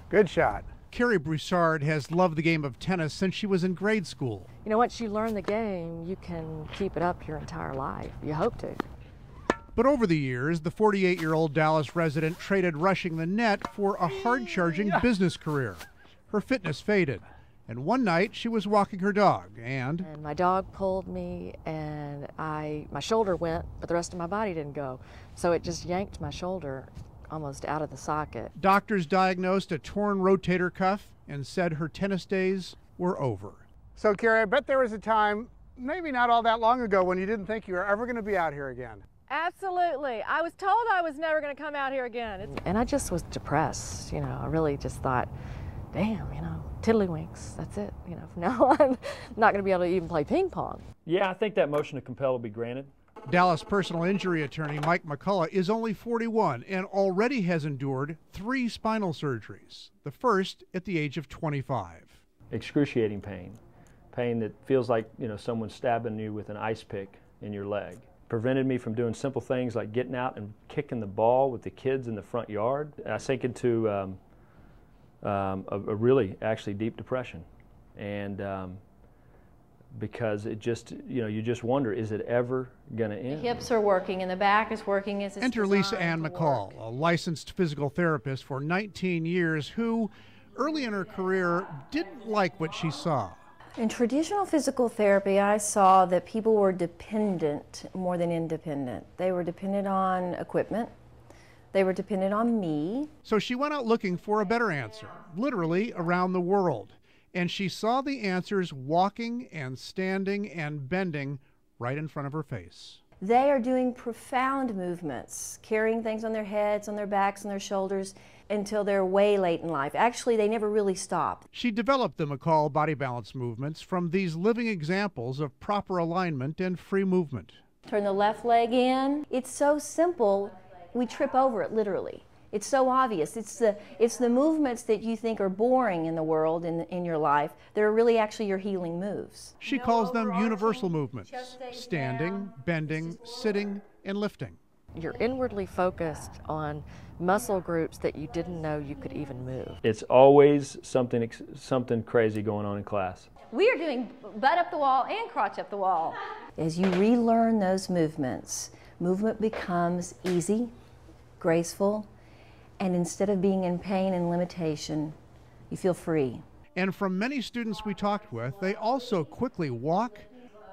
Good shot. Carrie Broussard has loved the game of tennis since she was in grade school. You know, once you learn the game, you can keep it up your entire life. You hope to. But over the years, the 48-year-old Dallas resident traded rushing the net for a hard-charging business career. Her fitness faded, and one night she was walking her dog, and my dog pulled me, and my shoulder went, but the rest of my body didn't go. So it just yanked my shoulder almost out of the socket. Doctors diagnosed a torn rotator cuff and said her tennis days were over. So, Carrie, I bet there was a time, maybe not all that long ago, when you didn't think you were ever going to be out here again. Absolutely. I was told I was never going to come out here again. And I just was depressed, you know. I really just thought, damn, you know, tiddlywinks, that's it. You know, from now on, I'm not going to be able to even play ping pong. Yeah, I think that motion to compel will be granted. Dallas personal injury attorney Mike McCall is only 41 and already has endured 3 spinal surgeries, the first at the age of 25. Excruciating pain. Pain that feels like, you know, someone's stabbing you with an ice pick in your leg. Prevented me from doing simple things like getting out and kicking the ball with the kids in the front yard. I sank into a really, actually deep depression. And because it just, you know, you just wonder, is it ever going to end? The hips are working and the back is working as it's Enter Lisa Ann designed to McCall, work. a licensed physical therapist for 19 years who, early in her career, didn't like what she saw. In traditional physical therapy, I saw that people were dependent more than independent. They were dependent on equipment. They were dependent on me. So she went out looking for a better answer, literally around the world. And she saw the answers walking and standing and bending right in front of her face. They are doing profound movements, carrying things on their heads, on their backs, on their shoulders, until they're way late in life. Actually, they never really stop. She developed the McCall body balance movements from these living examples of proper alignment and free movement. Turn the left leg in. It's so simple, we trip over it literally. It's so obvious. It's the movements that you think are boring in the world, in your life, that are really actually your healing moves. She calls them universal movements: standing, bending, sitting, and lifting. You're inwardly focused on muscle groups that you didn't know you could even move. It's always something crazy going on in class. We are doing butt up the wall and crotch up the wall. As you relearn those movements, movement becomes easy, graceful, and instead of being in pain and limitation, you feel free. And from many students we talked with, they also quickly walk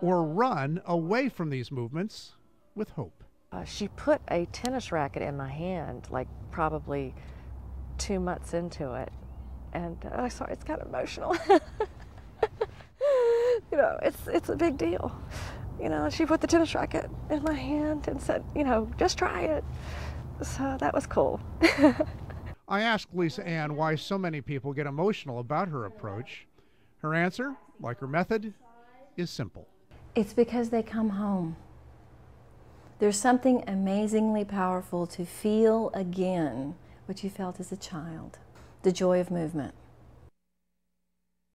or run away from these movements with hope. She put a tennis racket in my hand, like probably 2 months into it. And sorry, it's kind of emotional. You know, it's a big deal. You know, she put the tennis racket in my hand and said, you know, just try it. So that was cool. I asked Lisa Ann why so many people get emotional about her approach. Her answer, like her method, is simple. It's because they come home. There's something amazingly powerful to feel again what you felt as a child, the joy of movement.